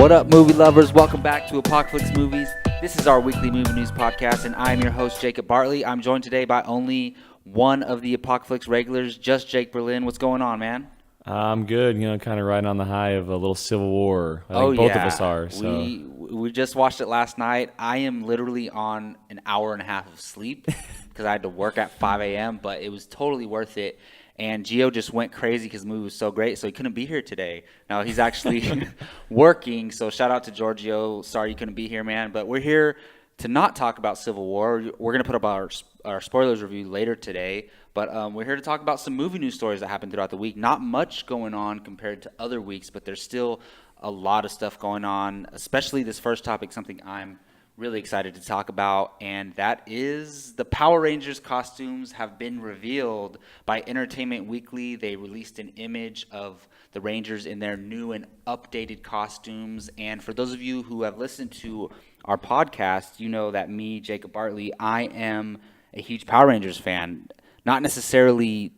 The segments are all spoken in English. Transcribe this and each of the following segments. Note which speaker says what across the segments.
Speaker 1: What up, movie lovers? Welcome back to Apocaflix Movies. This is our weekly movie news podcast, and I'm your host, Jacob Bartley. I'm joined today by only one of the Apocaflix regulars, just Jake Berlin. What's going on, man?
Speaker 2: I'm good, kind of riding on the high of a little Civil War. I think both of us are. So.
Speaker 1: We just watched it last night. I am literally on an hour and a half of sleep because I had to work at 5 a.m., but it was totally worth it. And Gio just went crazy because the movie was so great, so he couldn't be here today. Now, he's actually working, so shout out to Giorgio. Sorry you couldn't be here, man. But we're here to not talk about Civil War. We're going to put up our spoilers review later today. But we're here to talk about some movie news stories that happened throughout the week. Not much going on compared to other weeks, but there's still a lot of stuff going on, especially this first topic, something I'm really excited to talk about, and that is the Power Rangers costumes have been revealed by Entertainment Weekly. They released an image of the Rangers in their new and updated costumes, and for those of you who have listened to our podcast, you know that me, Jacob Bartley, I am a huge Power Rangers fan. Not necessarily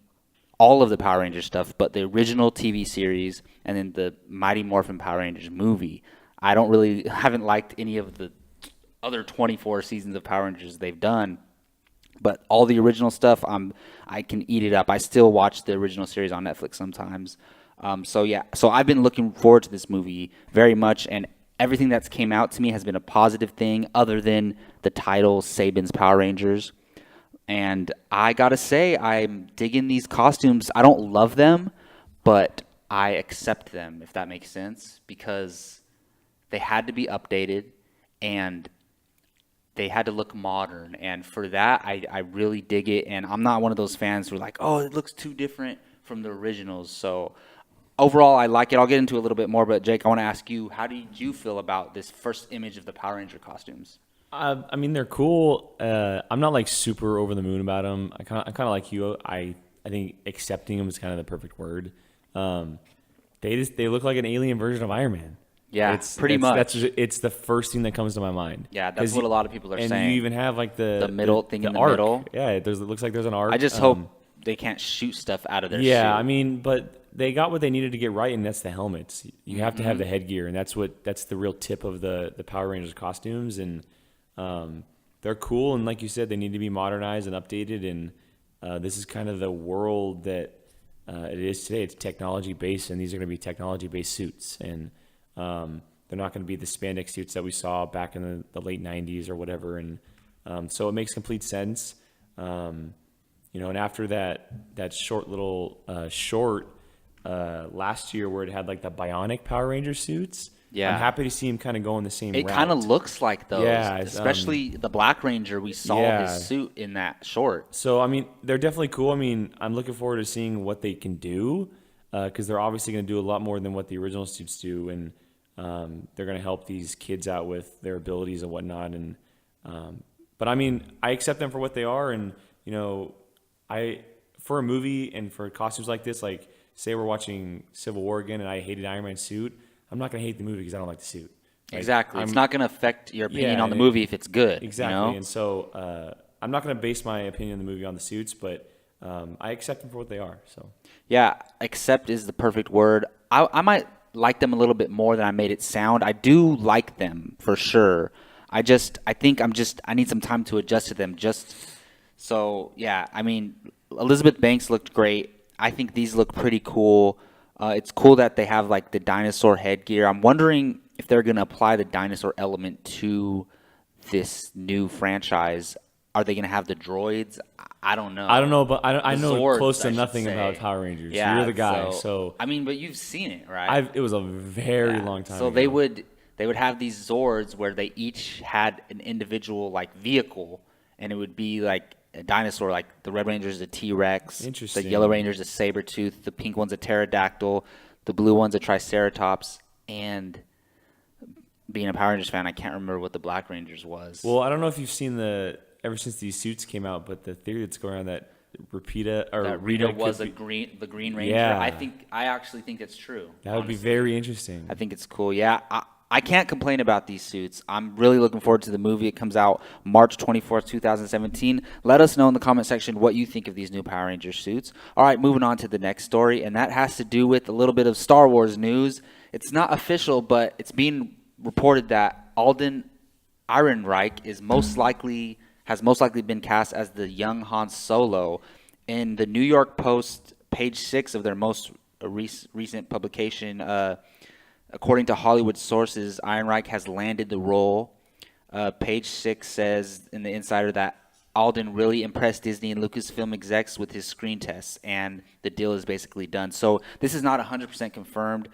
Speaker 1: all of the Power Rangers stuff, but the original TV series and then the Mighty Morphin Power Rangers movie. I haven't liked any of the other 24 seasons of Power Rangers they've done, but all the original stuff, I can eat it up. I still watch the original series on Netflix sometimes. So I've been looking forward to this movie very much, and everything that's came out to me has been a positive thing other than the title, Saban's Power Rangers. And I gotta say, I'm digging these costumes. I don't love them, but I accept them, if that makes sense, because they had to be updated, and they had to look modern, and for that, I really dig it, and I'm not one of those fans who are like, oh, it looks too different from the originals, so overall, I like it. I'll get into it a little bit more, but Jake, I want to ask you, how did you feel about this first image of the Power Ranger costumes?
Speaker 2: I mean, they're cool. I'm not, super over the moon about them. I'm kind of like you. I think accepting them is kind of the perfect word. They look like an alien version of Iron Man.
Speaker 1: Yeah, pretty much.
Speaker 2: It's the first thing that comes to my mind.
Speaker 1: Yeah, that's what a lot of people are saying.
Speaker 2: And you even have the
Speaker 1: middle thing in the
Speaker 2: arc.
Speaker 1: Middle.
Speaker 2: Yeah, it looks like there's an arc.
Speaker 1: I just hope they can't shoot stuff out of their suit.
Speaker 2: Yeah, I mean, but they got what they needed to get right, and that's the helmets. You have to have the headgear, and that's the real tip of the Power Rangers costumes, and they're cool. And like you said, they need to be modernized and updated. And this is kind of the world that it is today. It's technology based, and these are going to be technology based suits, and they're not going to be the spandex suits that we saw back in the late 90s or whatever. And so it makes complete sense. And after that short little short last year where it had the bionic Power Ranger suits, I'm happy to see him kind of go in the same route.
Speaker 1: It kind of looks like those,
Speaker 2: yeah,
Speaker 1: especially the Black Ranger. We saw his suit in that short.
Speaker 2: So, I mean, they're definitely cool. I mean, I'm looking forward to seeing what they can do because they're obviously going to do a lot more than what the original suits do, and they're going to help these kids out with their abilities and whatnot. And but I mean, I accept them for what they are, and for a movie and for costumes like this, say we're watching Civil War again, and I hated Iron Man's suit, I'm not going to hate the movie because I don't like the suit.
Speaker 1: Exactly, it's not going to affect your opinion on the movie if it's good.
Speaker 2: Exactly, and so I'm not going to base my opinion on the movie on the suits, but I accept them for what they are. So
Speaker 1: yeah, accept is the perfect word. I might like them a little bit more than I made it sound. I do like them for sure. I think I need some time to adjust to them. So yeah, I mean, Elizabeth Banks looked great. I think these look pretty cool. It's cool that they have the dinosaur headgear. I'm wondering if they're going to apply the dinosaur element to this new franchise. Are they going to have the droids? I don't know.
Speaker 2: But I know Zords, close to nothing about Power Rangers. Yeah, you're the guy. So
Speaker 1: I mean, but you've seen it, right?
Speaker 2: It was a very long time ago.
Speaker 1: So they would have these Zords where they each had an individual vehicle, and it would be a dinosaur. Like the Red Ranger's a T-Rex, the Yellow Ranger's a Sabertooth, the pink one's a pterodactyl, the blue one's a Triceratops, and being a Power Rangers fan, I can't remember what the Black Rangers was.
Speaker 2: Well, I don't know if you've seen ever since these suits came out, but the theory that's going around that Rita
Speaker 1: was the Green Ranger.
Speaker 2: Yeah.
Speaker 1: I actually think it's true.
Speaker 2: That would be very interesting.
Speaker 1: I think it's cool. Yeah, I can't complain about these suits. I'm really looking forward to the movie. It comes out March 24th, 2017. Let us know in the comment section what you think of these new Power Ranger suits. All right, moving on to the next story, and that has to do with a little bit of Star Wars news. It's not official, but it's being reported that Alden Ehrenreich has most likely been cast as the young Han Solo. In the New York Post, page 6 of their most recent publication, according to Hollywood sources, Ehrenreich has landed the role. Page 6 says in the Insider that Alden really impressed Disney and Lucasfilm execs with his screen tests, and the deal is basically done. So this is not 100% confirmed.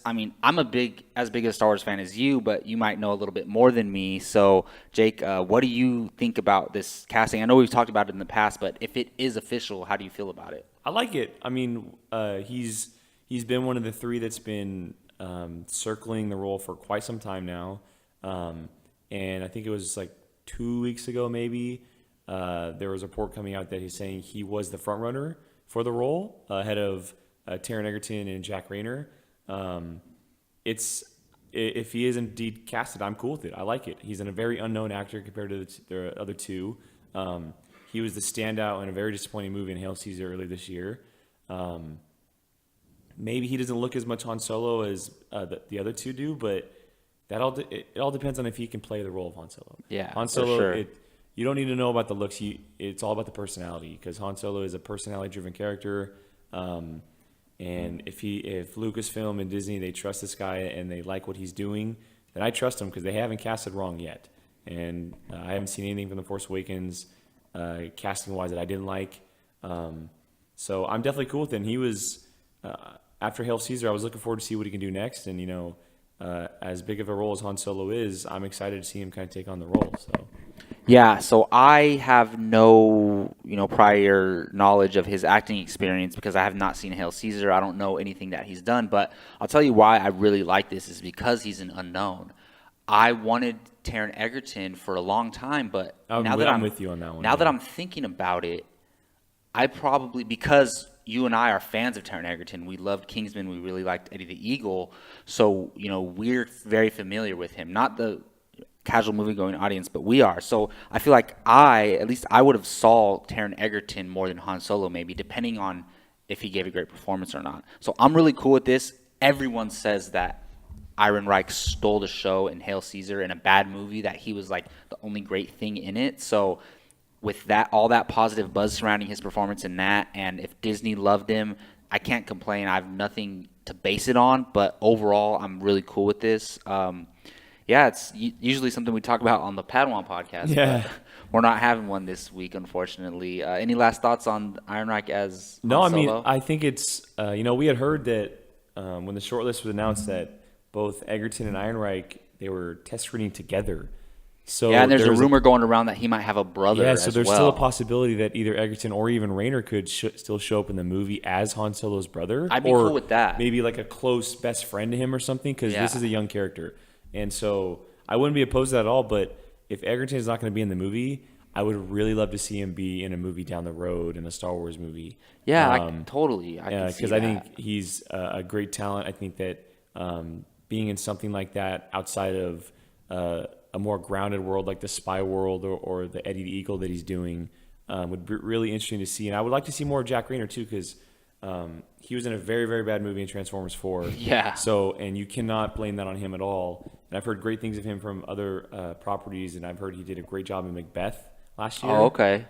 Speaker 1: I'm as big a Star Wars fan as you, but you might know a little bit more than me. So, Jake, what do you think about this casting? I know we've talked about it in the past, but if it is official, how do you feel about it?
Speaker 2: I like it. I mean, he's been one of the three that's been circling the role for quite some time now. And I think it was like 2 weeks ago, maybe. There was a report coming out that he's saying he was the front runner for the role ahead of Taron Egerton and Jack Rayner. If he is indeed casted, I'm cool with it. I like it. He's a very unknown actor compared to the other two. He was the standout in a very disappointing movie in Hail Caesar earlier this year. Maybe he doesn't look as much Han Solo as the other two do, but it all depends on if he can play the role of Han Solo.
Speaker 1: Yeah,
Speaker 2: Han Solo.
Speaker 1: for sure.
Speaker 2: You don't need to know about the looks. It's all about the personality, because Han Solo is a personality-driven character. And if Lucasfilm and Disney, they trust this guy and they like what he's doing, then I trust him, because they haven't casted wrong yet. And I haven't seen anything from The Force Awakens casting-wise that I didn't like. So I'm definitely cool with it. And he was, after Hail Caesar, I was looking forward to see what he can do next. And, as big of a role as Han Solo is, I'm excited to see him kind of take on the role. So.
Speaker 1: Yeah, so I have no, prior knowledge of his acting experience because I have not seen Hail Caesar. I don't know anything that he's done, but I'll tell you why I really like this is because he's an unknown. I wanted Taron Egerton for a long time, but now that I'm
Speaker 2: with you on that one.
Speaker 1: Now that I'm thinking about it, because you and I are fans of Taron Egerton, we loved Kingsman, we really liked Eddie the Eagle, so we're very familiar with him. Not the casual movie-going audience, but we are. So I feel like I would have saw Taron Egerton more than Han Solo, maybe, depending on if he gave a great performance or not. So I'm really cool with this. Everyone says that Ehrenreich stole the show in Hail Caesar in a bad movie, that he was like the only great thing in it. So with that, all that positive buzz surrounding his performance in that, and if Disney loved him, I can't complain. I have nothing to base it on, but overall, I'm really cool with this. Yeah, it's usually something we talk about on the Padawan podcast.
Speaker 2: Yeah.
Speaker 1: But we're not having one this week, unfortunately. Any last thoughts on Ehrenreich as Han Solo?
Speaker 2: I mean, I think it's, we had heard that when the shortlist was announced that both Egerton and Ehrenreich, they were test screening together. So
Speaker 1: yeah, and there's a rumor going around that he might have a brother as well.
Speaker 2: Yeah, so there's still a possibility that either Egerton or even Rayner could still show up in the movie as Han Solo's brother.
Speaker 1: I'd be cool with that.
Speaker 2: Maybe like a close best friend to him or something, because this is a young character. And so I wouldn't be opposed to that at all, but if Egerton is not going to be in the movie, I would really love to see him be in a movie down the road, in a Star Wars movie.
Speaker 1: Yeah, totally.
Speaker 2: Because I think he's a great talent. I think that being in something like that outside of a more grounded world like the Spy World or the Eddie the Eagle that he's doing would be really interesting to see. And I would like to see more of Jack Rayner too, because he was in a very, very bad movie in Transformers 4.
Speaker 1: Yeah.
Speaker 2: So, and you cannot blame that on him at all. And I've heard great things of him from other properties, and I've heard he did a great job in Macbeth last year.
Speaker 1: Oh, okay.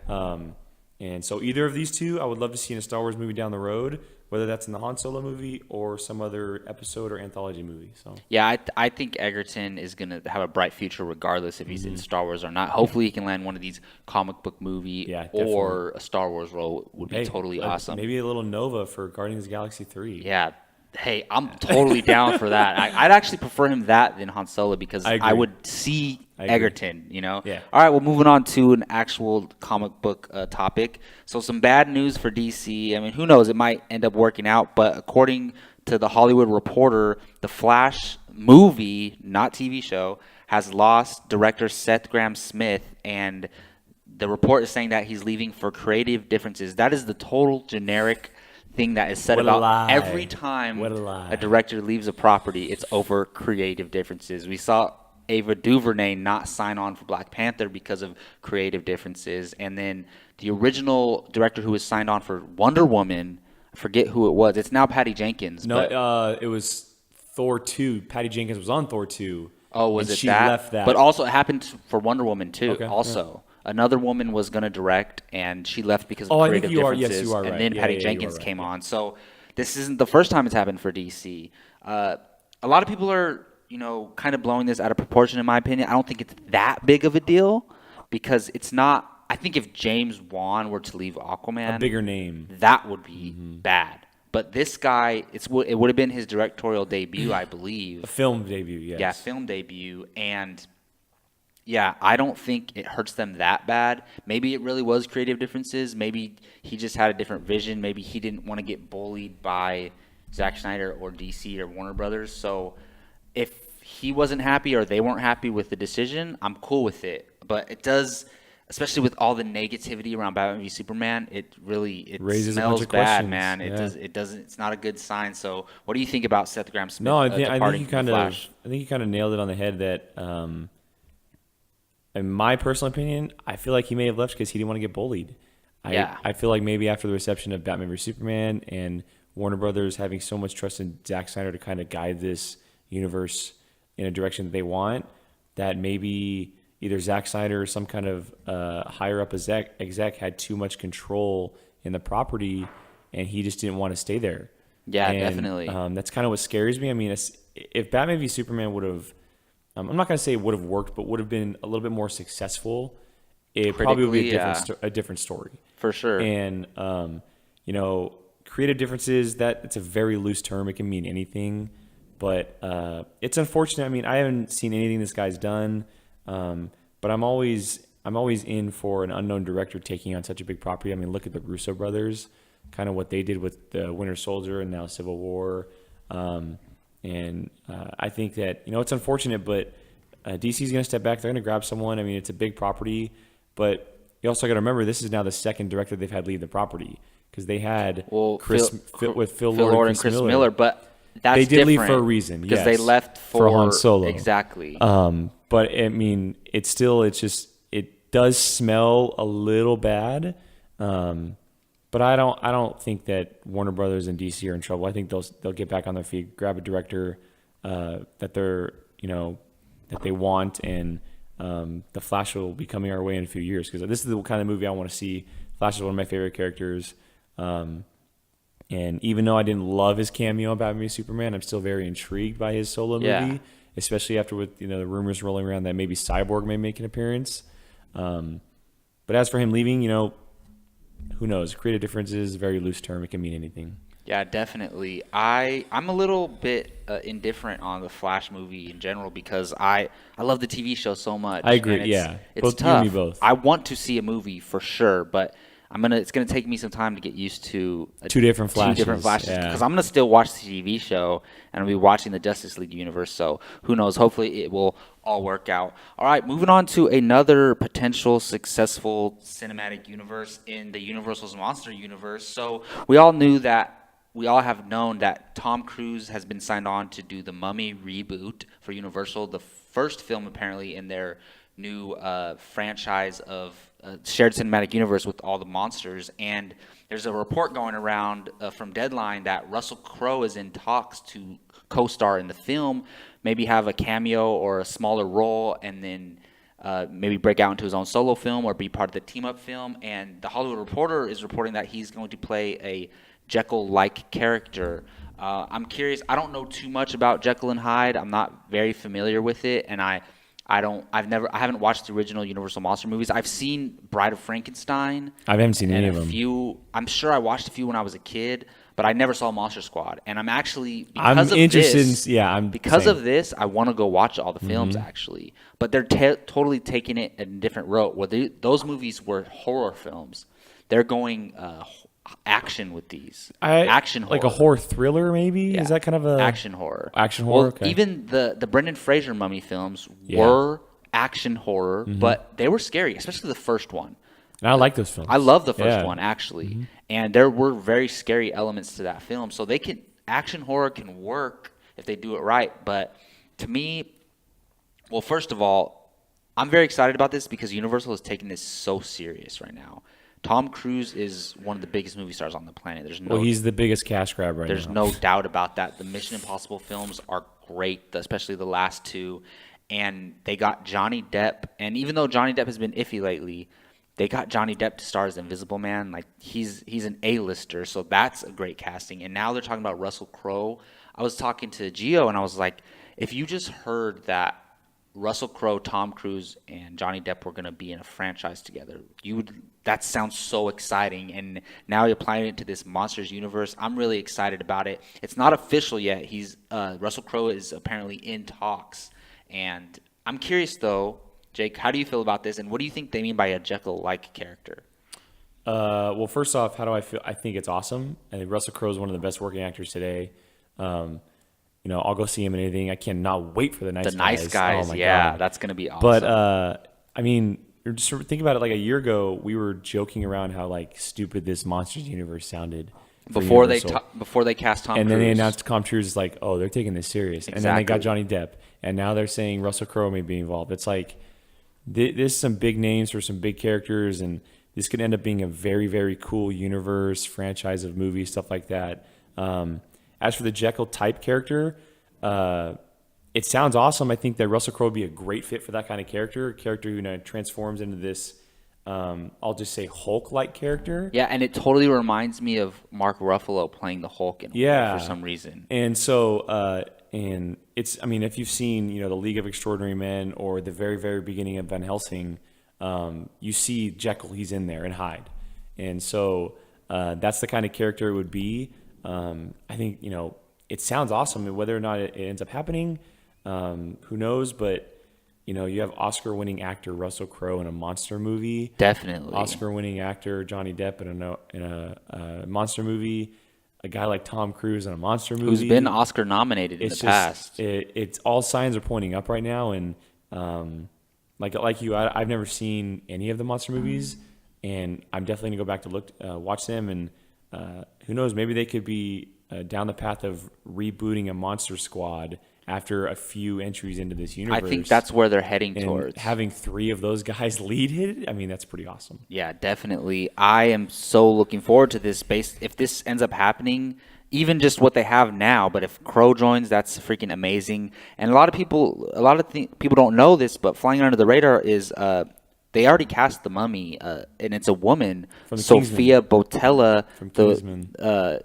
Speaker 2: And so either of these two, I would love to see in a Star Wars movie down the road, whether that's in the Han Solo movie or some other episode or anthology movie. So
Speaker 1: yeah, I think Egerton is going to have a bright future regardless if he's in Star Wars or not. Hopefully he can land one of these comic book movie or a Star Wars role would be totally awesome.
Speaker 2: Maybe a little Nova for Guardians of the Galaxy 3.
Speaker 1: Yeah. Hey, I'm totally down for that. I'd actually prefer him that than Han Solo because I would see Egerton,
Speaker 2: Yeah.
Speaker 1: All right, well, moving on to an actual comic book topic. So some bad news for DC. I mean, who knows? It might end up working out. But according to the Hollywood Reporter, the Flash movie, not TV show, has lost director Seth Grahame-Smith. And the report is saying that he's leaving for creative differences. That is the total generic thing that is said about every time a director leaves a property. It's over creative differences. We saw Ava DuVernay not sign on for Black Panther because of creative differences, and then the original director who was signed on for Wonder Woman, I forget who it was. It's now Patty Jenkins.
Speaker 2: No, it was Thor 2. Patty Jenkins was on Thor 2.
Speaker 1: Oh, was
Speaker 2: and
Speaker 1: it
Speaker 2: she
Speaker 1: that?
Speaker 2: left that.
Speaker 1: But also, it happened for Wonder Woman too.
Speaker 2: Okay,
Speaker 1: Also, another woman was going to direct, and she left because of
Speaker 2: I think
Speaker 1: creative
Speaker 2: you are.
Speaker 1: differences.
Speaker 2: Yes, you are right.
Speaker 1: And then
Speaker 2: Yeah,
Speaker 1: Patty
Speaker 2: you are
Speaker 1: Jenkins
Speaker 2: right,
Speaker 1: came
Speaker 2: yeah.
Speaker 1: on. So this isn't the first time it's happened for DC. A lot of people are, kind of blowing this out of proportion, in my opinion. I don't think it's that big of a deal because it's not. I think if James Wan were to leave Aquaman,
Speaker 2: A bigger name.
Speaker 1: that would be bad. But this guy, it would have been his directorial debut, I believe.
Speaker 2: A film debut, yes.
Speaker 1: Yeah, film debut. And yeah, I don't think it hurts them that bad. Maybe it really was creative differences. Maybe he just had a different vision. Maybe he didn't want to get bullied by Zack Snyder or DC or Warner Brothers. So if he wasn't happy or they weren't happy with the decision, I'm cool with it. But it does, especially with all the negativity around Batman v Superman, it
Speaker 2: Raises a
Speaker 1: smells
Speaker 2: bunch of
Speaker 1: bad,
Speaker 2: questions.
Speaker 1: man. It's not a good sign. So what do you think about Seth Grahame-Smith?
Speaker 2: No, I think
Speaker 1: departing
Speaker 2: you
Speaker 1: from
Speaker 2: kind
Speaker 1: The
Speaker 2: of
Speaker 1: Flash?
Speaker 2: nailed it on the head. That, in my personal opinion, I feel like he may have left because he didn't want to get bullied.
Speaker 1: Yeah.
Speaker 2: I feel like maybe after the reception of Batman v Superman and Warner Brothers having so much trust in Zack Snyder to kind of guide this universe in a direction that they want, that maybe either Zack Snyder or some kind of higher up exec had too much control in the property, and he just didn't want to stay there.
Speaker 1: Yeah,
Speaker 2: And,
Speaker 1: definitely.
Speaker 2: That's kind of what scares me. I mean, if Batman v Superman would have, I'm not going to say it would have worked, but would have been a little bit more successful, it probably would be
Speaker 1: Critically,
Speaker 2: a different story.
Speaker 1: For sure.
Speaker 2: And creative differences, it's a very loose term. It can mean anything, but it's unfortunate. I mean, I haven't seen anything this guy's done, but I'm always in for an unknown director taking on such a big property. I mean, look at the Russo brothers, kind of what they did with the Winter Soldier and now Civil War. I think that, it's unfortunate, but DC is going to step back. They're going to grab someone. I mean, it's a big property, but you also got to remember this is now the second director they've had leave the property, because they had
Speaker 1: Phil
Speaker 2: Lord
Speaker 1: and Chris Miller, but that's
Speaker 2: they did leave
Speaker 1: different
Speaker 2: for a reason,
Speaker 1: because they left
Speaker 2: for Han Solo.
Speaker 1: Exactly.
Speaker 2: But I mean, it does smell a little bad. But I don't think that Warner Brothers and DC are in trouble. I think they'll get back on their feet, grab a director that they want, and the Flash will be coming our way in a few years, because this is the kind of movie I want to see. Flash is one of my favorite characters, and even though I didn't love his cameo in Batman v Superman, I'm still very intrigued by his solo movie, especially after with the rumors rolling around that maybe Cyborg may make an appearance. But as for him leaving, who knows? Creative differences, very loose term. It can mean anything.
Speaker 1: Yeah, definitely. I'm a little bit indifferent on the Flash movie in general because I love the TV show so much.
Speaker 2: I agree.
Speaker 1: And
Speaker 2: Yeah,
Speaker 1: it's
Speaker 2: both
Speaker 1: tough.
Speaker 2: you and me both.
Speaker 1: I want to see a movie for sure, but it's gonna take me some time to get used to
Speaker 2: Two different Flashes.
Speaker 1: because
Speaker 2: Yeah.
Speaker 1: I'm gonna still watch the TV show and I'll be watching the Justice League universe. So who knows? Hopefully it will all work out. All right, moving on to another potential successful cinematic universe in the Universal's Monster Universe. So we all have known that Tom Cruise has been signed on to do the Mummy Reboot for Universal, the first film apparently in their new franchise of shared cinematic universe with all the monsters. And there's a report going around from Deadline that Russell Crowe is in talks to co-star in the film, maybe have a cameo or a smaller role, and then maybe break out into his own solo film or be part of the team-up film. And The Hollywood Reporter is reporting that he's going to play a Jekyll-like character. I'm curious. I don't know too much about Jekyll and Hyde. I'm not very familiar with it, and I haven't watched the original Universal Monster movies. I've seen Bride of Frankenstein.
Speaker 2: I haven't seen any of them.
Speaker 1: I'm sure I watched a few when I was a kid, but I never saw Monster Squad. And I'm actually
Speaker 2: I'm interested.
Speaker 1: Because of this, I want to go watch all the films actually. But they're totally taking it a different route. Where those movies were horror films, they're going action with these. Action horror.
Speaker 2: Like a horror thriller, maybe?
Speaker 1: Yeah.
Speaker 2: Is that kind of a
Speaker 1: action horror?
Speaker 2: Action horror.
Speaker 1: Well,
Speaker 2: okay.
Speaker 1: even the Brendan Fraser Mummy films were action horror, but they were scary, especially the first one.
Speaker 2: And I like those films.
Speaker 1: I love the first one actually, and there were very scary elements to that film. So action horror can work if they do it right. But to me, well, first of all, I'm very excited about this because Universal is taking this so serious right now. Tom Cruise is one of the biggest movie stars on the planet.
Speaker 2: He's the biggest cash grab right now.
Speaker 1: There's no doubt about that. The Mission Impossible films are great, especially the last two. and they got Johnny Depp. And even though Johnny Depp has been iffy lately, they got Johnny Depp to star as Invisible Man. Like, he's an A-lister, so that's a great casting. And now they're talking about Russell Crowe. I was talking to Gio, and I was like, if you just heard that Russell Crowe, Tom Cruise, and Johnny Depp were going to be in a franchise together, that sounds so exciting. And now you're applying it to this Monsters universe. I'm really excited about it. It's not official yet. Russell Crowe is apparently in talks. And I'm curious, though, Jake, how do you feel about this? And what do you think they mean by a Jekyll-like character?
Speaker 2: Well, first off, how do I feel? I think it's awesome. I think Russell Crowe is one of the best working actors today. I'll go see him in anything. I cannot wait for the Nice Guys.
Speaker 1: The Nice Guys,
Speaker 2: oh my
Speaker 1: yeah,
Speaker 2: God.
Speaker 1: that's going to be awesome.
Speaker 2: But, just sort of think about it. Like a year ago, we were joking around how like stupid this Monsters universe sounded
Speaker 1: before they cast Tom Cruise.
Speaker 2: And then they announced Tom Cruise is like, oh, they're taking this serious.
Speaker 1: Exactly.
Speaker 2: And then they got Johnny Depp. And now they're saying Russell Crowe may be involved. It's like, there's some big names for some big characters, and this could end up being a very, very cool universe, franchise of movies, stuff like that. As for the Jekyll type character, it sounds awesome. I think that Russell Crowe would be a great fit for that kind of character, a character who transforms into this, I'll just say Hulk-like character.
Speaker 1: Yeah, and it totally reminds me of Mark Ruffalo playing the Hulk for some reason.
Speaker 2: And so, and it's, if you've seen, the League of Extraordinary Men or the very, very beginning of Van Helsing, you see Jekyll, he's in there, and Hyde. And so that's the kind of character it would be. I think, it sounds awesome. Whether or not it ends up happening, who knows? But, you have Oscar-winning actor Russell Crowe in a monster movie.
Speaker 1: Definitely.
Speaker 2: Oscar-winning actor Johnny Depp in a monster movie. A guy like Tom Cruise in a monster movie.
Speaker 1: Who's been Oscar nominated in the past.
Speaker 2: It's all signs are pointing up right now. And like you, I've never seen any of the monster movies. And I'm definitely going to go back to watch them. And who knows, maybe they could be down the path of rebooting a Monster Squad after a few entries into this universe.
Speaker 1: I think that's where they're heading
Speaker 2: and
Speaker 1: towards.
Speaker 2: Having 3 of those guys lead it, that's pretty awesome.
Speaker 1: Yeah, definitely. I am so looking forward to this. If this ends up happening, even just what they have now, but if Crowe joins, that's freaking amazing. And a lot of people don't know this, but flying under the radar is they already cast the Mummy, and it's a woman, Sophia Botella,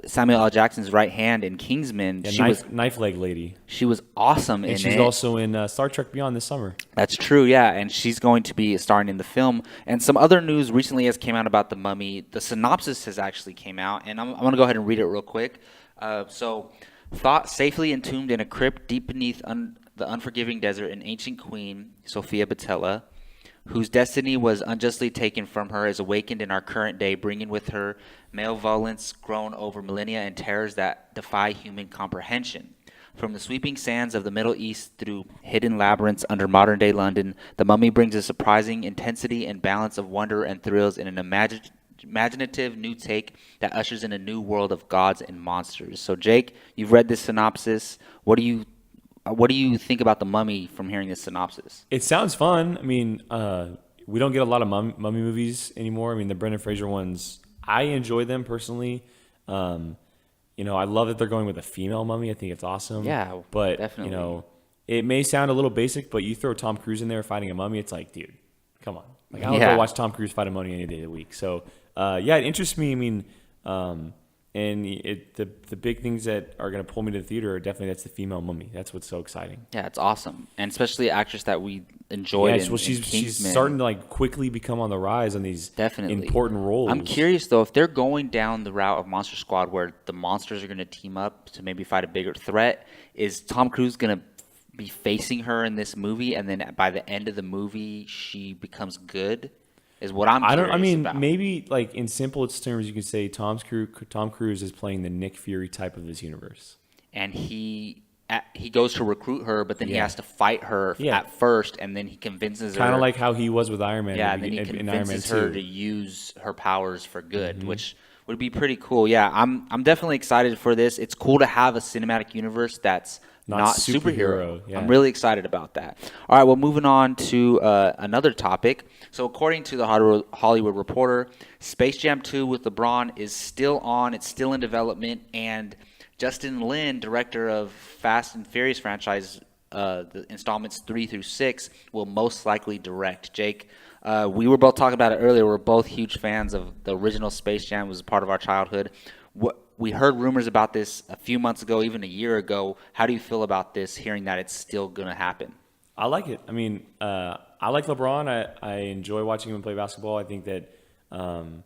Speaker 1: Samuel L. Jackson's right hand in Kingsman.
Speaker 2: Yeah, she knife leg lady.
Speaker 1: She was awesome in it.
Speaker 2: And she's also in Star Trek Beyond this summer.
Speaker 1: That's true, yeah, and she's going to be starring in the film. And some other news recently has came out about the Mummy. The synopsis has actually came out, and I'm going to go ahead and read it real quick. Thought safely entombed in a crypt deep beneath the unforgiving desert, an ancient queen, Sophia Botella, whose destiny was unjustly taken from her, is awakened in our current day, bringing with her malevolence grown over millennia and terrors that defy human comprehension. From the sweeping sands of the Middle East through hidden labyrinths under modern-day London, the Mummy brings a surprising intensity and balance of wonder and thrills in an imaginative new take that ushers in a new world of gods and monsters. So, Jake, you've read this synopsis. What do you think about the Mummy from hearing this synopsis?
Speaker 2: It sounds fun. We don't get a lot of mummy movies anymore. The Brendan Fraser ones, I enjoy them personally. I love that they're going with a female mummy. I think it's awesome.
Speaker 1: Yeah,
Speaker 2: but
Speaker 1: definitely.
Speaker 2: It may sound a little basic, but you throw Tom Cruise in there fighting a mummy, it's like, dude, come on. I would go watch Tom Cruise fight a mummy any day of the week. So, it interests me. And the big things that are going to pull me to the theater are definitely that's the female mummy. That's what's so exciting.
Speaker 1: Yeah, it's awesome, and especially an actress that we enjoyed.
Speaker 2: Yeah, she's starting to quickly become on the rise on these important roles.
Speaker 1: I'm curious though, if they're going down the route of Monster Squad, where the monsters are going to team up to maybe fight a bigger threat, is Tom Cruise going to be facing her in this movie, and then by the end of the movie, she becomes good? Is what I'm curious about.
Speaker 2: Maybe in simplest terms, you can say Tom Cruise is playing the Nick Fury type of this universe.
Speaker 1: And he goes to recruit her, but then he has to fight her at first, and then he convinces her.
Speaker 2: Kind of like how he was with Iron Man.
Speaker 1: Yeah, and then he convinces her to use her powers for good, which would be pretty cool. Yeah, I'm definitely excited for this. It's cool to have a cinematic universe that's not superhero. Yeah. I'm really excited about that. All right, well, moving on to another topic. So according to the Hollywood Reporter, Space Jam 2 with LeBron is still on. It's still in development. And Justin Lin, director of Fast and Furious franchise, the installments 3 through 6, will most likely direct. Jake, we were both talking about it earlier. We're both huge fans of the original Space Jam. It was a part of our childhood. We heard rumors about this a few months ago, even a year ago. How do you feel about this, hearing that it's still going to happen?
Speaker 2: I like it. I mean, I like LeBron. I enjoy watching him play basketball. I think that, on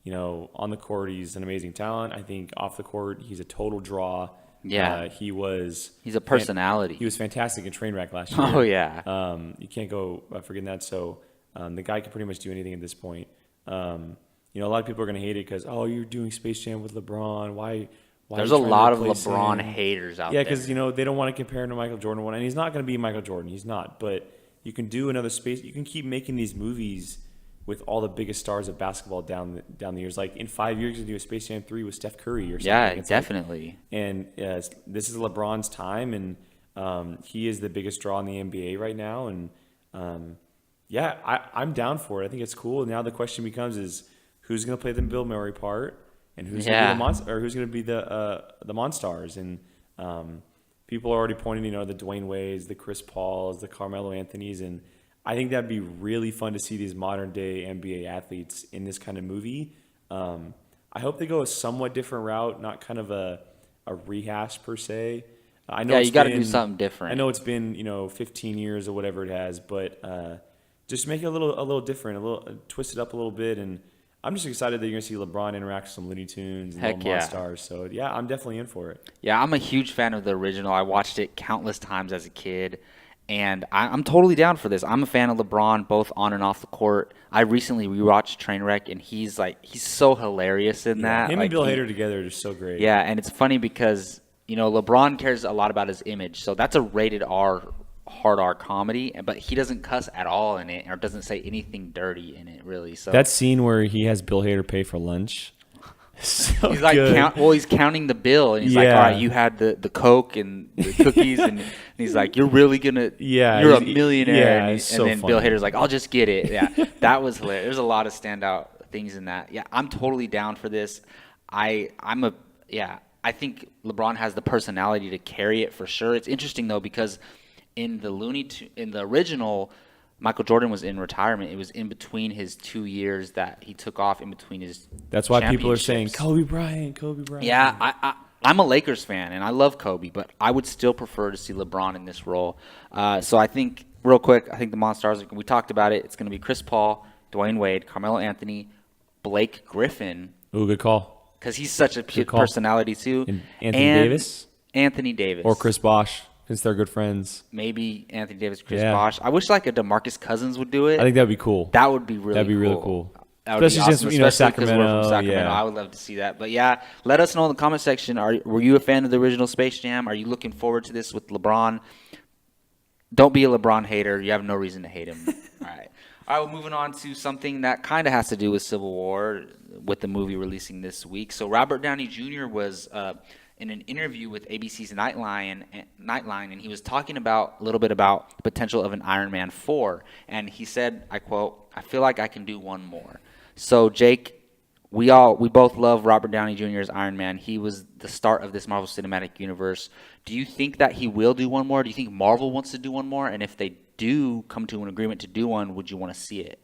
Speaker 2: the court, he's an amazing talent. I think off the court, he's a total draw.
Speaker 1: Yeah.
Speaker 2: He's
Speaker 1: a personality.
Speaker 2: He was fantastic in Trainwreck last year.
Speaker 1: Oh, yeah.
Speaker 2: You can't go forgetting that. So the guy can pretty much do anything at this point. A lot of people are going to hate it because, you're doing Space Jam with LeBron. Why
Speaker 1: There's a lot of LeBron haters out there.
Speaker 2: Yeah, because, they don't want to compare him to Michael Jordan. And he's not going to be Michael Jordan. He's not. But you can do another space. You can keep making these movies with all the biggest stars of basketball down the years. Like in 5 years, you can do a Space Jam 3 with Steph Curry or something.
Speaker 1: Yeah, definitely.
Speaker 2: This is LeBron's time, and he is the biggest draw in the NBA right now. And I'm down for it. I think it's cool. Now the question becomes is who's going to play the Bill Murray part, and who's going to be the monster, or who's going to be the Monstars. And people are already pointing, the Dwayne Wades, the Chris Pauls, the Carmelo Anthonys, and I think that'd be really fun to see these modern day NBA athletes in this kind of movie. I hope they go a somewhat different route, not kind of a rehash per se. I know you got to do
Speaker 1: something different.
Speaker 2: I know it's been 15 years or whatever it has, but just make it a little different, twist it up a little bit. And I'm just excited that you're gonna see LeBron interact with some Looney Tunes and little Monstars. So I'm definitely in for it.
Speaker 1: Yeah, I'm a huge fan of the original. I watched it countless times as a kid. And I'm totally down for this. I'm a fan of LeBron, both on and off the court. I recently rewatched Trainwreck, and he's so hilarious in that.
Speaker 2: Him and Bill Hader together are just so great.
Speaker 1: Yeah, and it's funny because, LeBron cares a lot about his image. So that's a rated R, hard R comedy, but he doesn't cuss at all in it or doesn't say anything dirty in it, really. So
Speaker 2: that scene where he has Bill Hader pay for lunch. So
Speaker 1: he's like, he's counting the bill, and he's like, all right, you had the Coke and the cookies, and he's like, you're really gonna, you're a millionaire, and then Bill Hader's like, I'll just get it. Yeah, that was hilarious. There's a lot of standout things in that. Yeah, I'm totally down for this. I think LeBron has the personality to carry it for sure. It's interesting though because in the original, Michael Jordan was in retirement. It was in between his 2 years that he took off in between his
Speaker 2: That's why people are saying Kobe Bryant.
Speaker 1: Yeah, I'm a Lakers fan, and I love Kobe, but I would still prefer to see LeBron in this role. So I think, real quick, the Monstars, we talked about it. It's going to be Chris Paul, Dwayne Wade, Carmelo Anthony, Blake Griffin.
Speaker 2: Ooh, good call.
Speaker 1: Because he's such a personality, too.
Speaker 2: And Anthony Davis?
Speaker 1: Or
Speaker 2: Chris Bosh. Since they're good friends.
Speaker 1: Maybe Anthony Davis, Chris Bosh. I wish a DeMarcus Cousins would do it.
Speaker 2: I think that'd be cool.
Speaker 1: That would be really cool.
Speaker 2: Especially since Sacramento.
Speaker 1: We're from Sacramento. I would love to see that. But let us know in the comment section. Were you a fan of the original Space Jam? Are you looking forward to this with LeBron? Don't be a LeBron hater. You have no reason to hate him. All right. Well, moving on to something that kind of has to do with Civil War, with the movie releasing this week. So Robert Downey Jr. was in an interview with ABC's Nightline, and he was talking a little bit about the potential of an Iron Man 4. And he said, I quote, "I feel like I can do one more." So Jake, we both love Robert Downey Jr. as Iron Man. He was the start of this Marvel Cinematic Universe. Do you think that he will do one more? Do you think Marvel wants to do one more? And if they do come to an agreement to do one, would you want to see it?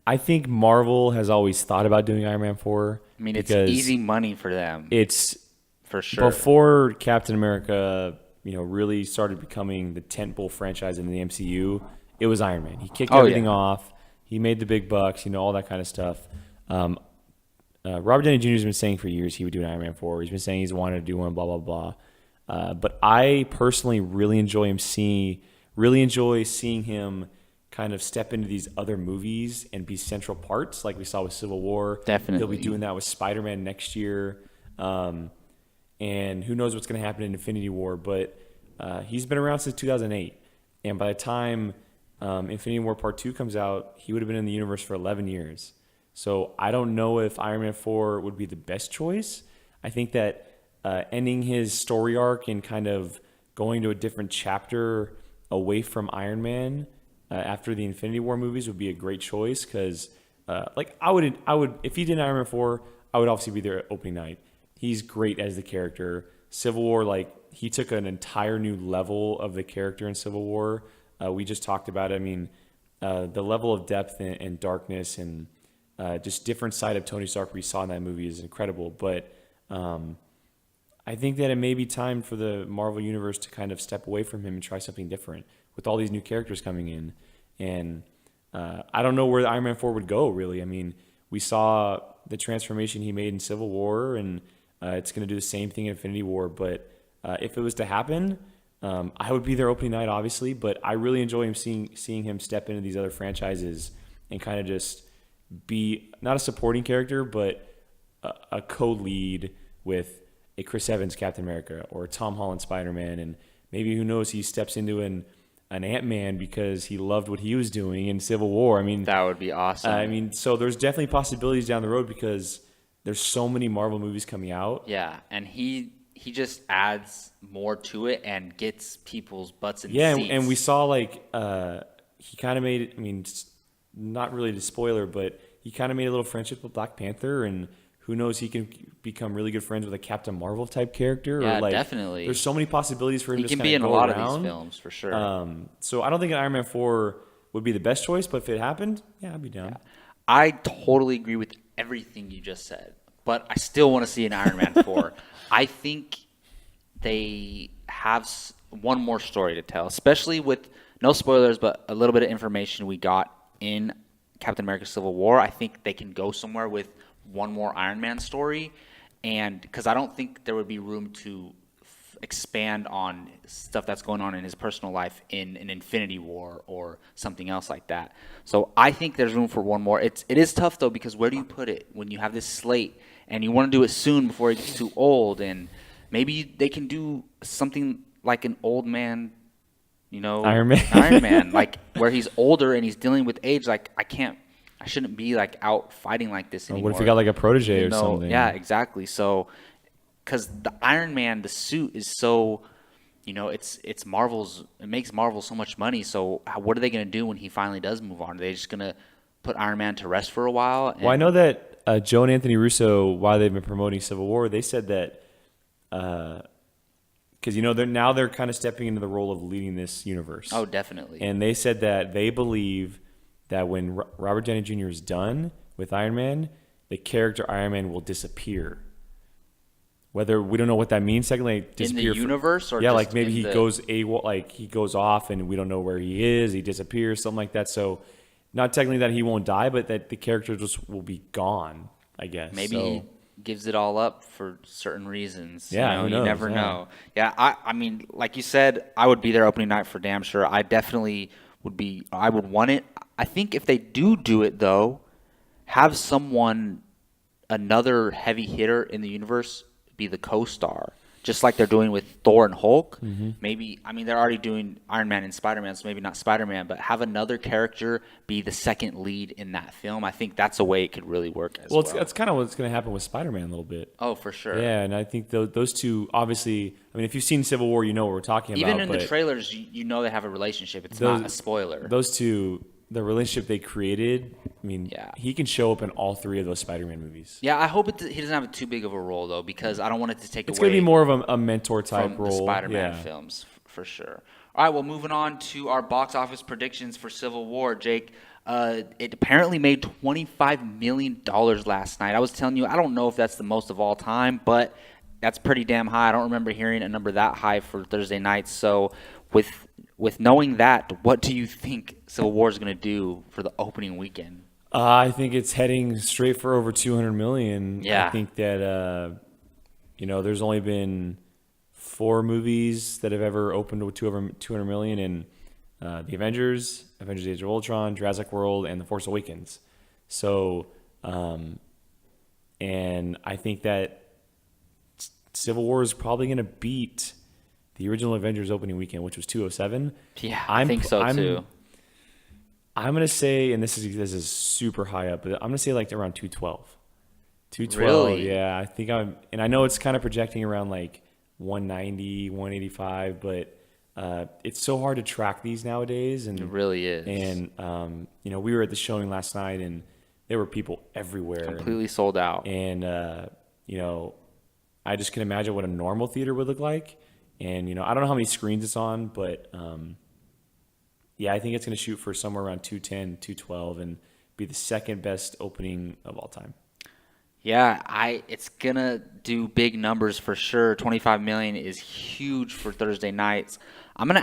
Speaker 2: I think Marvel has always thought about doing Iron Man 4.
Speaker 1: I mean, it's easy money for them.
Speaker 2: It's
Speaker 1: for sure.
Speaker 2: Before Captain America, really started becoming the tentpole franchise in the MCU, it was Iron Man. He kicked everything off. He made the big bucks, all that kind of stuff. Robert Downey Jr. has been saying for years he would do an Iron Man 4. He's been saying he's wanted to do one, blah, blah, blah. But I personally really enjoy seeing him kind of step into these other movies and be central parts, like we saw with Civil War.
Speaker 1: Definitely.
Speaker 2: He'll be doing that with Spider-Man next year. And who knows what's going to happen in Infinity War, but he's been around since 2008. And by the time Infinity War Part 2 comes out, he would have been in the universe for 11 years. So I don't know if Iron Man 4 would be the best choice. I think that ending his story arc and kind of going to a different chapter away from Iron Man after the Infinity War movies would be a great choice because, I would if he did Iron Man 4, I would obviously be there at opening night. He's great as the character. Civil War, like he took an entire new level of the character in Civil War. We just talked about it. I mean, the level of depth and darkness and just different side of Tony Stark we saw in that movie is incredible. But I think that it may be time for the Marvel Universe to kind of step away from him and try something different with all these new characters coming in. And I don't know where Iron Man 4 would go, really. I mean, we saw the transformation he made in Civil War, and it's going to do the same thing in Infinity War. But if it was to happen, I would be there opening night, obviously. But I really enjoy him seeing him step into these other franchises and kind of just be not a supporting character, but a co-lead with a Chris Evans Captain America or a Tom Holland Spider-Man, and maybe who knows, he steps into an Ant-Man because he loved what he was doing in Civil War. I mean,
Speaker 1: that would be awesome.
Speaker 2: I mean, so there's definitely possibilities down the road because there's so many Marvel movies coming out.
Speaker 1: Yeah, and he just adds more to it and gets people's butts in seats.
Speaker 2: Yeah, and we saw like he kind of made. I mean, not really a spoiler, but he kind of made a little friendship with Black Panther, and who knows, he can become really good friends with a Captain Marvel type character.
Speaker 1: Yeah,
Speaker 2: or like,
Speaker 1: definitely.
Speaker 2: There's so many possibilities for him
Speaker 1: he
Speaker 2: to
Speaker 1: can
Speaker 2: just
Speaker 1: be in
Speaker 2: go
Speaker 1: a lot
Speaker 2: around.
Speaker 1: of these films for sure.
Speaker 2: So I don't think an Iron Man 4 would be the best choice, but if it happened, yeah, I'd be down.
Speaker 1: Yeah. I totally agree with everything you just said, but I still want to see an Iron Man 4. I think they have one more story to tell, especially with no spoilers, but a little bit of information we got in Captain America Civil War. I think they can go somewhere with one more Iron Man story, and because I don't think there would be room to expand on stuff that's going on in his personal life in an Infinity War or something else like that. So I think there's room for one more. It is tough though, because where do you put it when you have this slate and you want to do it soon before he gets too old? And maybe they can do something like an old man,
Speaker 2: Iron
Speaker 1: Man, like where he's older and he's dealing with age. Like I shouldn't be like out fighting like this anymore.
Speaker 2: What if you got like a protege or something?
Speaker 1: Yeah, exactly. So, because the Iron Man, the suit is so, it's Marvel's. It makes Marvel so much money. So, what are they going to do when he finally does move on? Are they just going to put Iron Man to rest for a while?
Speaker 2: Well, I know that Joe and Anthony Russo, while they've been promoting Civil War, they said that because they're kind of stepping into the role of leading this universe.
Speaker 1: Oh, definitely.
Speaker 2: And they said that they believe that when Robert Downey Jr. is done with Iron Man, the character Iron Man will disappear. Whether we don't know what that means. Secondly, disappear
Speaker 1: in the universe, or
Speaker 2: yeah,
Speaker 1: just
Speaker 2: like maybe he
Speaker 1: goes
Speaker 2: he goes off and we don't know where he is. He disappears, something like that. So, not technically that he won't die, but that the character just will be gone. I guess
Speaker 1: maybe he gives it all up for certain reasons.
Speaker 2: Yeah, who knows?
Speaker 1: You never know. Yeah, I mean, like you said, I would be there opening night for damn sure. I definitely would be. I would want it. I think if they do it though, have another heavy hitter in the universe be the co-star, just like they're doing with Thor and Hulk.
Speaker 2: Mm-hmm.
Speaker 1: Maybe, they're already doing Iron Man and Spider-Man, so maybe not Spider-Man, but have another character be the second lead in that film. I think that's a way it could really work as well.
Speaker 2: Well, that's kind of what's going to happen with Spider-Man a little bit.
Speaker 1: Oh, for sure.
Speaker 2: Yeah, and I think those two, obviously, if you've seen Civil War, you know what we're talking about.
Speaker 1: Even in the trailers, you know they have a relationship. It's not a spoiler.
Speaker 2: Those two, the relationship they created, he can show up in all three of those Spider-Man movies.
Speaker 1: Yeah, I hope he doesn't have too big of a role, though, because I don't want it to take away.
Speaker 2: It's going to be more of a mentor-type
Speaker 1: from
Speaker 2: role.
Speaker 1: The Spider-Man films, for sure. All right, well, moving on to our box office predictions for Civil War, Jake. It apparently made $25 million last night. I was telling you, I don't know if that's the most of all time, but that's pretty damn high. I don't remember hearing a number that high for Thursday nights. So with knowing that, what do you think Civil War is going to do for the opening weekend?
Speaker 2: I think it's heading straight for over 200 million.
Speaker 1: Yeah.
Speaker 2: I think that there's only been 4 movies that have ever opened to over 200 million, in the Avengers Age of Ultron, Jurassic World, and The Force Awakens. So, and I think that Civil War is probably going to beat the original Avengers opening weekend, which was 207.
Speaker 1: Yeah, I think so too.
Speaker 2: I'm going to say, and this is super high up, but I'm going to say like around 212. 212,
Speaker 1: really?
Speaker 2: Yeah. I think and I know it's kind of projecting around like 190, 185, but it's so hard to track these nowadays. And
Speaker 1: it really is.
Speaker 2: And, we were at the showing last night and there were people everywhere.
Speaker 1: Completely sold out.
Speaker 2: And, I just can imagine what a normal theater would look like. And, I don't know how many screens it's on, but yeah, I think it's going to shoot for somewhere around 210, 212 and be the second best opening of all time.
Speaker 1: Yeah, it's gonna do big numbers for sure. 25 million is huge for Thursday nights. I'm gonna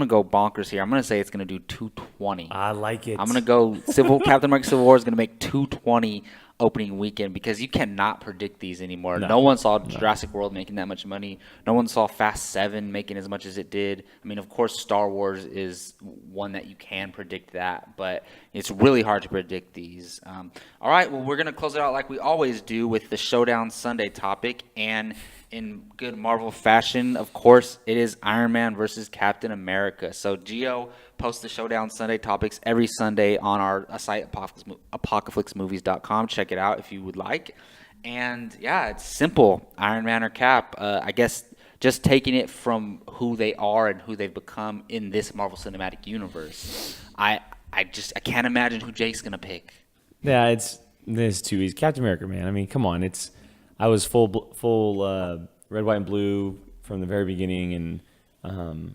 Speaker 1: go bonkers here. I'm gonna say it's gonna do 220.
Speaker 2: I like it.
Speaker 1: I'm gonna go Captain America Civil War is gonna make 220 opening weekend because you cannot predict these anymore. No one saw Jurassic World making that much money. No one saw Fast 7 making as much as it did. I mean, of course, Star Wars is one that you can predict that, but it's really hard to predict these. All right, well, we're going to close it out like we always do with the Showdown Sunday topic. And in good Marvel fashion, of course, it is Iron Man versus Captain America. So Gio posts the Showdown Sunday topics every Sunday on our site, apocaflixmovies.com. Check it out if you would like. And yeah, it's simple. Iron Man or Cap. I guess just taking it from who they are and who they've become in this Marvel Cinematic Universe. I can't imagine who Jake's going to pick.
Speaker 2: Yeah, it's too easy. Captain America, man. I mean, come on. I was full red, white, and blue from the very beginning, and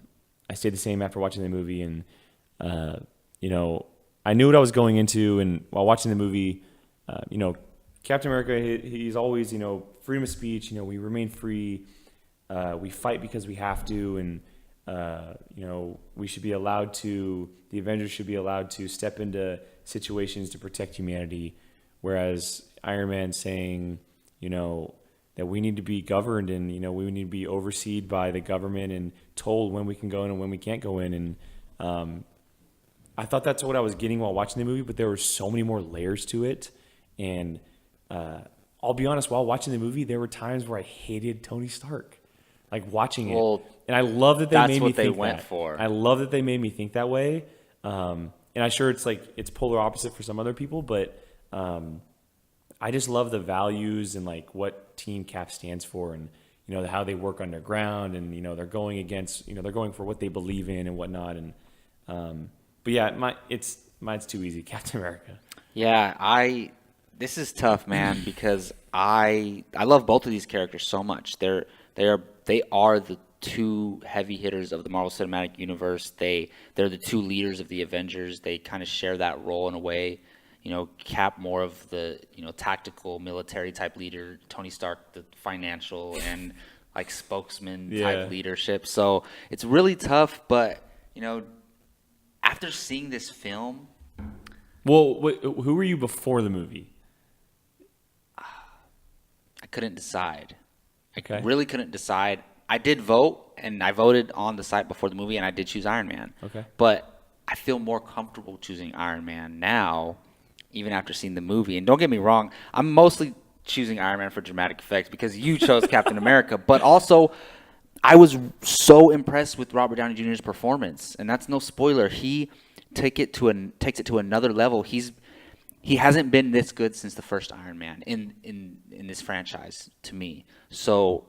Speaker 2: I stayed the same after watching the movie. And I knew what I was going into, and while watching the movie, Captain America, he's always, freedom of speech. We remain free. We fight because we have to, and we should be allowed to. The Avengers should be allowed to step into situations to protect humanity, whereas Iron Man saying, that we need to be governed and, we need to be overseen by the government and told when we can go in and when we can't go in. And I thought that's what I was getting while watching the movie, but there were so many more layers to it. And I'll be honest, while watching the movie, there were times where I hated Tony Stark, like watching it. And I love that they made me think that. That's what they went for. I love that they made me think that way. And I'm sure it's polar opposite for some other people, but I just love the values and like what Team Cap stands for, and how they work underground, and they're going against, they're going for what they believe in and whatnot. And but yeah, mine's too easy, Captain America.
Speaker 1: Yeah, this is tough, man, because I love both of these characters so much. They are the two heavy hitters of the Marvel Cinematic Universe. They're the two leaders of the Avengers. They kind of share that role in a way. Cap more of the, tactical military type leader, Tony Stark, the financial and like spokesman type leadership. So it's really tough, but, after seeing this film.
Speaker 2: Well, who were you before the movie?
Speaker 1: I couldn't decide.
Speaker 2: Okay.
Speaker 1: I really couldn't decide. I did vote, and I voted on the site before the movie, and I did choose Iron Man.
Speaker 2: Okay.
Speaker 1: But I feel more comfortable choosing Iron Man now, even after seeing the movie. And don't get me wrong, I'm mostly choosing Iron Man for dramatic effects because you chose Captain America. But also, I was so impressed with Robert Downey Jr.'s performance. And that's no spoiler. He takes it to another level. He hasn't been this good since the first Iron Man in this franchise, to me. So,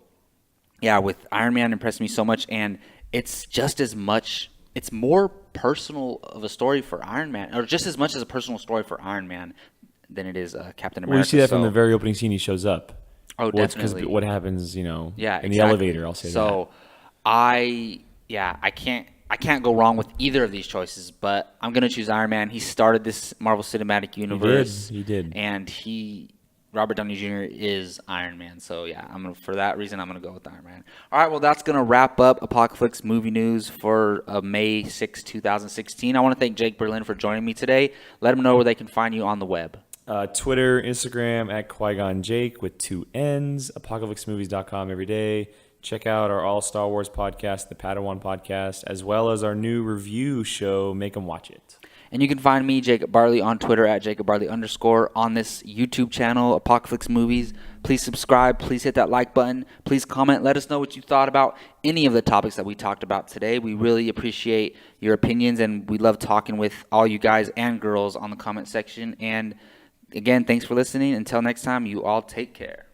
Speaker 1: yeah, with Iron Man impressed me so much. And it's just as much... It's more personal of a story for Iron Man, or just as much as a personal story for Iron Man than it is Captain America.
Speaker 2: Well, you see that from the very opening scene he shows up.
Speaker 1: Oh, definitely.
Speaker 2: What happens, in
Speaker 1: exactly.
Speaker 2: the elevator, I'll say that.
Speaker 1: So, I can't go wrong with either of these choices, but I'm going to choose Iron Man. He started this Marvel Cinematic Universe.
Speaker 2: He did.
Speaker 1: And Robert Downey Jr. is Iron Man. So, yeah, for that reason, I'm going to go with Iron Man. All right, well, that's going to wrap up Apocaflix movie news for May 6, 2016. I want to thank Jake Berlin for joining me today. Let them know where they can find you on the web.
Speaker 2: Twitter, Instagram, at Qui-Gon Jake with 2 N's, apocaflixmovies.com every day. Check out our All Star Wars podcast, the Padawan podcast, as well as our new review show, Make 'Em Watch It.
Speaker 1: And you can find me, Jacob Barley, on Twitter at @JacobBarley_, on this YouTube channel, Apocaflix Movies. Please subscribe. Please hit that like button. Please comment. Let us know what you thought about any of the topics that we talked about today. We really appreciate your opinions, and we love talking with all you guys and girls on the comment section. And again, thanks for listening. Until next time, you all take care.